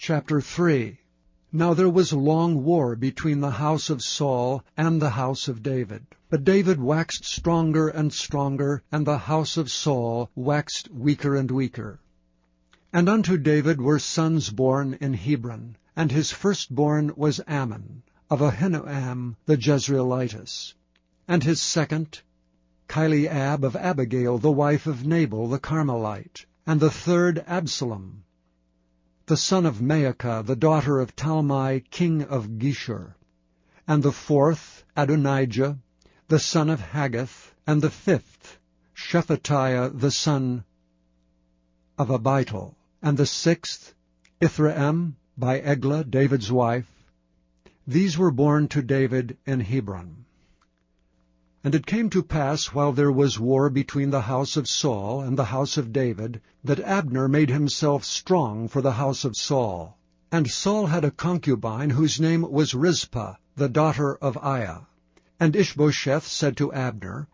Chapter 3. Now there was a long war between the house of Saul and the house of David. But David waxed stronger and stronger, and the house of Saul waxed weaker and weaker. And unto David were sons born in Hebron, and his firstborn was Ammon, of Ahinoam the Jezreelitess, and his second, Chileab of Abigail, the wife of Nabal the Carmelite, and the third Absalom, the son of Maacah, the daughter of Talmai, king of Geshur, and the fourth Adonijah, the son of Haggith, and the fifth Shephatiah, the son of Abital, and the sixth Ithream by Eglah, David's wife. These were born to David in Hebron. And it came to pass, while there was war between the house of Saul and the house of David, that Abner made himself strong for the house of Saul. And Saul had a concubine whose name was Rizpah, the daughter of Aiah. And Ishbosheth said to Abner,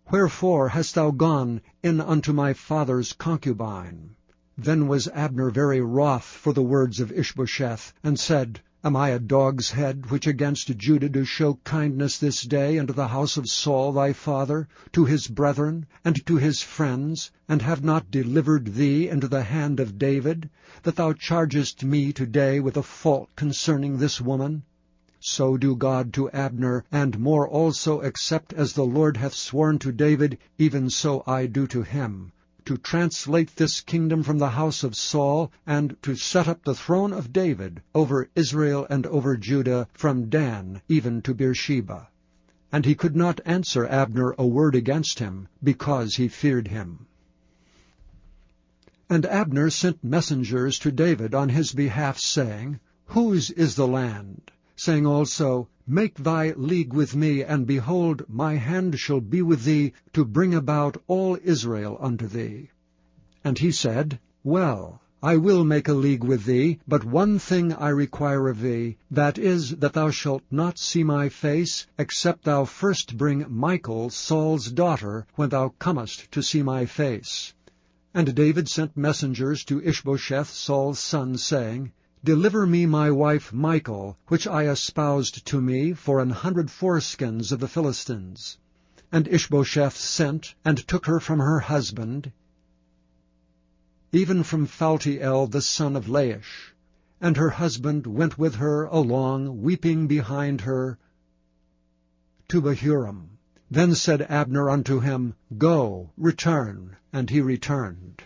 Wherefore hast thou gone in unto my father's concubine? Then was Abner very wroth for the words of Ishbosheth, and said, Am I a dog's head, which against Judah do show kindness this day unto the house of Saul thy father, to his brethren, and to his friends, and have not delivered thee into the hand of David, that thou chargest me today with a fault concerning this woman? So do God to Abner, and more also, except as the Lord hath sworn to David, even so I do to him, to translate this kingdom from the house of Saul, and to set up the throne of David over Israel and over Judah, from Dan even to Beersheba. And he could not answer Abner a word against him, because he feared him. And Abner sent messengers to David on his behalf, saying, Whose is the land? Saying also, Make thy league with me, and behold, my hand shall be with thee, to bring about all Israel unto thee. And he said, Well, I will make a league with thee, but one thing I require of thee, that is, that thou shalt not see my face, except thou first bring Michal, Saul's daughter, when thou comest to see my face. And David sent messengers to Ishbosheth, Saul's son, saying, Deliver me my wife Michal, which I espoused to me for 100 foreskins of the Philistines. And Ishbosheth sent, and took her from her husband, even from Phaltiel the son of Laish. And her husband went with her along, weeping behind her, to Bahurim. Then said Abner unto him, Go, return. And he returned.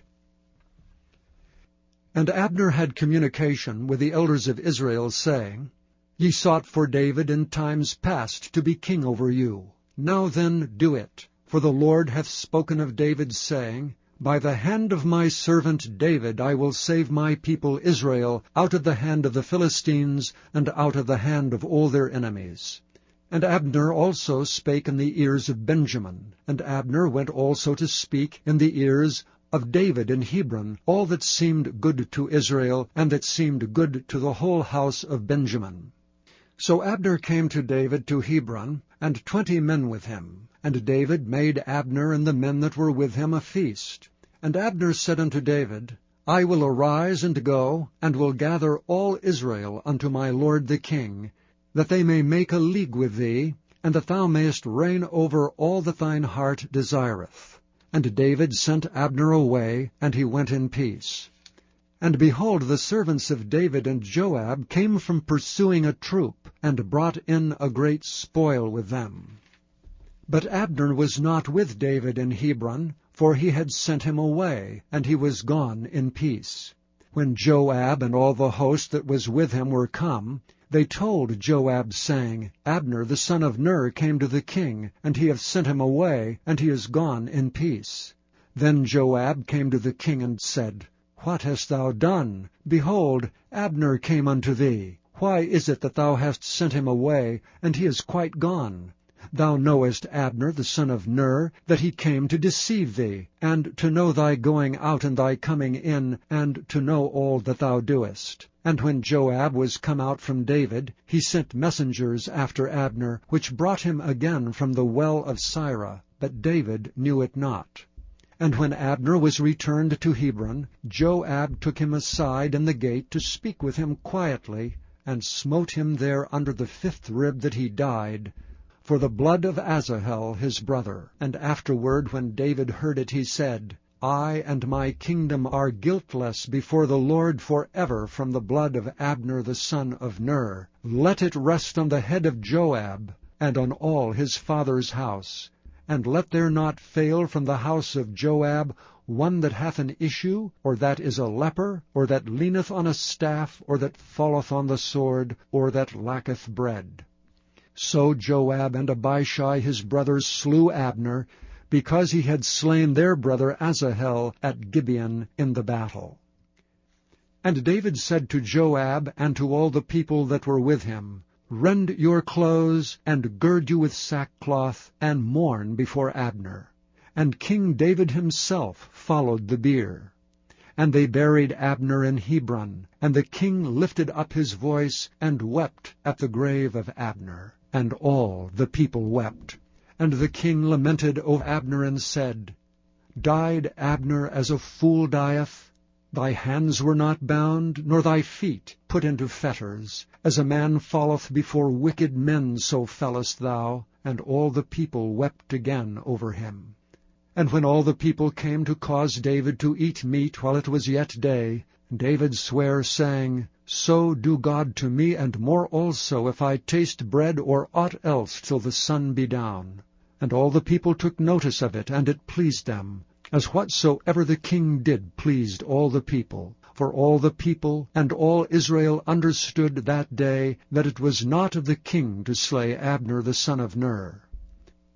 And Abner had communication with the elders of Israel, saying, Ye sought for David in times past to be king over you. Now then do it. For the Lord hath spoken of David, saying, By the hand of my servant David I will save my people Israel out of the hand of the Philistines, and out of the hand of all their enemies. And Abner also spake in the ears of Benjamin. And Abner went also to speak in the ears of David in Hebron, all that seemed good to Israel, and that seemed good to the whole house of Benjamin. So Abner came to David to Hebron, and 20 men with him. And David made Abner and the men that were with him a feast. And Abner said unto David, I will arise and go, and will gather all Israel unto my lord the king, that they may make a league with thee, and that thou mayest reign over all that thine heart desireth. And David sent Abner away, and he went in peace. And behold, the servants of David and Joab came from pursuing a troop, and brought in a great spoil with them. But Abner was not with David in Hebron, for he had sent him away, and he was gone in peace. When Joab and all the host that was with him were come, they told Joab, saying, Abner the son of Ner came to the king, and he hath sent him away, and he is gone in peace. Then Joab came to the king, and said, What hast thou done? Behold, Abner came unto thee. Why is it that thou hast sent him away, and he is quite gone? Thou knowest Abner the son of Ner, that he came to deceive thee, and to know thy going out and thy coming in, and to know all that thou doest. And when Joab was come out from David, he sent messengers after Abner, which brought him again from the well of Sirah, but David knew it not. And when Abner was returned to Hebron, Joab took him aside in the gate to speak with him quietly, and smote him there under the 5th rib that he died, for the blood of Asahel his brother. And afterward, when David heard it, he said, I and my kingdom are guiltless before the Lord forever from the blood of Abner the son of Ner. Let it rest on the head of Joab, and on all his father's house. And let there not fail from the house of Joab one that hath an issue, or that is a leper, or that leaneth on a staff, or that falleth on the sword, or that lacketh bread. So Joab and Abishai his brothers slew Abner, because he had slain their brother Asahel at Gibeon in the battle. And David said to Joab and to all the people that were with him, Rend your clothes, and gird you with sackcloth, and mourn before Abner. And King David himself followed the bier. And they buried Abner in Hebron, and the king lifted up his voice, and wept at the grave of Abner. And all the people wept. And the king lamented over Abner, and said, Died Abner as a fool dieth? Thy hands were not bound, nor thy feet put into fetters. As a man falleth before wicked men, so fellest thou. And all the people wept again over him. And when all the people came to cause David to eat meat while it was yet day, David sware, saying, So do God to me, and more also, if I taste bread or aught else till the sun be down. And all the people took notice of it, and it pleased them, as whatsoever the king did pleased all the people. For all the people and all Israel understood that day that it was not of the king to slay Abner the son of Ner.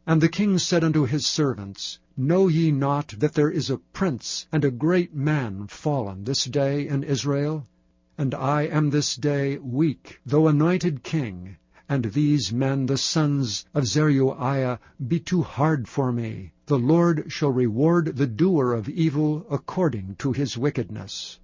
And the king said unto his servants, Know ye not that there is a prince and a great man fallen this day in Israel? And I am this day weak, though anointed king, and these men, the sons of Zeruiah, be too hard for me. The Lord shall reward the doer of evil according to his wickedness.